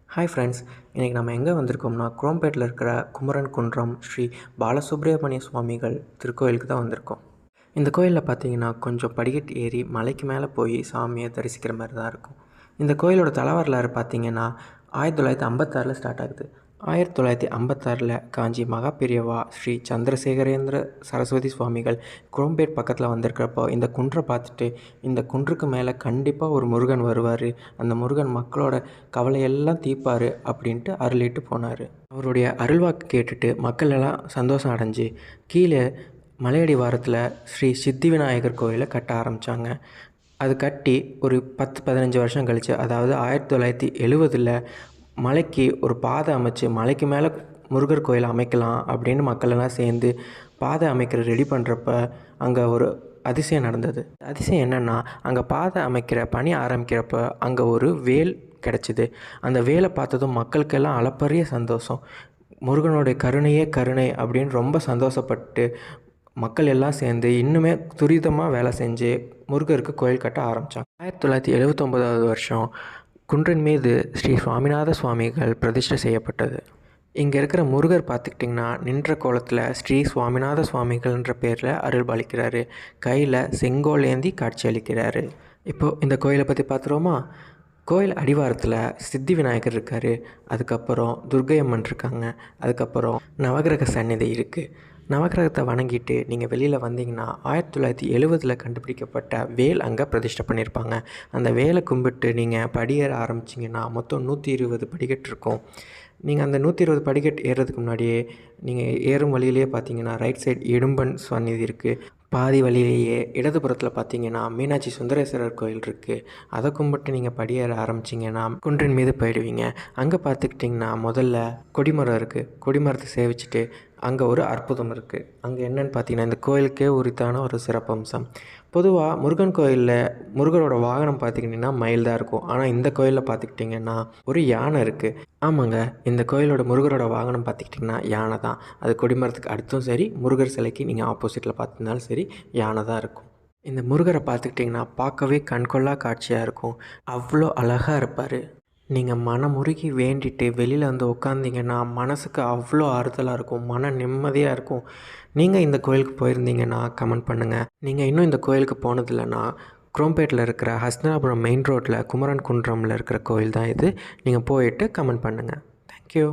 Hi friends, இன்றைக்கி நம்ம எங்கே வந்திருக்கோம்னா குரோம்பேட்டில் இருக்கிற குமரன் குன்றம் ஸ்ரீ பாலசுப்ரமணிய சுவாமிகள் திருக்கோயிலுக்கு தான் வந்திருக்கோம். இந்த கோயிலில் பார்த்தீங்கன்னா கொஞ்சம் படிக்கட்டு ஏறி மலைக்கு மேலே போய் சாமியை தரிசிக்கிற மாதிரி தான் இருக்கும். இந்த கோயிலோட தலவரலாறு பார்த்தீங்கன்னா 1956 ஸ்டார்ட் ஆகுது. 1956 காஞ்சி மகாபெரியவா ஸ்ரீ சந்திரசேகரேந்திர சரஸ்வதி சுவாமிகள் குரோம்பேட் பக்கத்தில் வந்திருக்கிறப்போ இந்த குன்றை பார்த்துட்டு, இந்த குன்றுக்கு மேலே கண்டிப்பாக ஒரு முருகன் வருவார், அந்த முருகன் மக்களோட கவலையெல்லாம் தீர்ப்பார் அப்படின்ட்டு அருளிட்டு போனார். அவருடைய அருள்வாக்கு கேட்டுட்டு மக்கள் எல்லாம் சந்தோஷம் அடைஞ்சு கீழே மலையடி வாரத்தில் ஸ்ரீ சித்தி விநாயகர் கோயிலை கட்ட ஆரம்பித்தாங்க. அது கட்டி ஒரு 10-15 வருஷம் கழித்து, அதாவது 1970 மலைக்கு ஒரு பாதை அமைச்சு மலைக்கு மேலே முருகர் கோயில் அமைக்கலாம் அப்படின்னு மக்களெல்லாம் சேர்ந்து பாதை அமைக்கிற ரெடி பண்ணுறப்ப அங்கே ஒரு அதிசயம் நடந்தது. அதிசயம் என்னென்னா, அங்கே பாதை அமைக்கிற பணி ஆரம்பிக்கிறப்ப அங்கே ஒரு வேல் கிடச்சிது. அந்த வேலை பார்த்ததும் மக்களுக்கெல்லாம் அளப்பரிய சந்தோஷம். முருகனுடைய கருணையே கருணை அப்படின்னு ரொம்ப சந்தோஷப்பட்டு மக்கள் எல்லாம் சேர்ந்து இன்னுமே துரிதமாக வேலை செஞ்சு முருகருக்கு கோயில் கட்ட ஆரம்பித்தாங்க. 1979 வருஷம் குன்றின் மீது ஸ்ரீ சுவாமிநாத சுவாமிகள் பிரதிஷ்டை செய்யப்பட்டது. இங்கே இருக்கிற முருகர் பார்த்துக்கிட்டிங்கன்னா நின்ற கோலத்தில் ஸ்ரீ சுவாமிநாத சுவாமிகள்ன்ற பேரில் அருள் பாலிக்கிறாரு. கையில் செங்கோல் ஏந்தி காட்சி அளிக்கிறாரு. இப்போது இந்த கோயிலை பற்றி பார்த்துருவோமா? கோயில் அடிவாரத்தில் சித்தி விநாயகர் இருக்கார், அதுக்கப்புறம் துர்க்கை அம்மன் இருக்காங்க, அதுக்கப்புறம் நவகிரக சந்நிதி இருக்குது. நவகிரகத்தை வணங்கிட்டு நீங்கள் வெளியில் வந்தீங்கன்னா 1970 கண்டுபிடிக்கப்பட்ட வேல் அங்கே பிரதிஷ்டை பண்ணியிருப்பாங்க. அந்த வேலை கும்பிட்டு நீங்கள் படியேற ஆரம்பிச்சிங்கன்னா மொத்தம் 120 படிக்கட்டு இருக்கும். நீங்கள் அந்த 120 படிக்கட்டு ஏறுறதுக்கு முன்னாடியே நீங்கள் ஏறும் வழியிலேயே பார்த்தீங்கன்னா ரைட் சைடு இடும்பன் சந்நிதி இருக்குது. பாதி வழியிலேயே இடதுபுறத்தில் பார்த்தீங்கன்னா மீனாட்சி சுந்தரேஸ்வரர் கோயில் இருக்குது. அதை கும்பிட்டு நீங்கள் படியேற ஆரம்பிச்சிங்கன்னா குன்றின் மீது போயிடுவீங்க. அங்கே பார்த்துக்கிட்டிங்கன்னா முதல்ல கொடிமரம் இருக்குது. கொடிமரத்தை சேவிச்சுட்டு அங்கே ஒரு அற்புதம் இருக்குது. அங்கே என்னென்னு பார்த்தீங்கன்னா இந்த கோயிலுக்கே உரித்தான ஒரு சிறப்பம்சம். பொதுவாக முருகன் கோயிலில் முருகரோட வாகனம் பார்த்திங்கன்னா மயில் தான் இருக்கும். ஆனால் இந்த கோயிலில் பார்த்துக்கிட்டிங்கன்னா ஒரு யானை இருக்குது. ஆமாங்க, இந்த கோயிலோட முருகரோட வாகனம் பார்த்துக்கிட்டிங்கன்னா யானை தான். அது கொடிமரத்துக்கு அடுத்தும் சரி, முருகர் சிலைக்கு நீங்கள் ஆப்போசிட்டில் பார்த்திருந்தாலும் சரி யானை தான் இருக்கும். இந்த முருகரை பார்த்துக்கிட்டிங்கன்னா பார்க்கவே கண்கொள்ளா காட்சியாக இருக்கும். அவ்வளோ அழகாக இருப்பார். நீங்கள் மனமுருகி வேண்டிட்டு வெளியில் வந்து உட்காந்திங்கன்னா மனசுக்கு அவ்வளோ ஆறுதலாக இருக்கும், மன நிம்மதியாக இருக்கும். நீங்கள் இந்த கோயிலுக்கு போயிருந்தீங்கன்னா கமெண்ட் பண்ணுங்கள். நீங்கள் இன்னும் இந்த கோயிலுக்கு போனதில்லைன்னா குரோம்பேட்டில் இருக்கிற ஹஸ்தினாபுரம் மெயின் ரோட்டில் குமரன் குன்றமில் இருக்கிற கோயில் தான் இது. நீங்கள் போயிட்டு கமெண்ட் பண்ணுங்கள். தேங்க்யூ.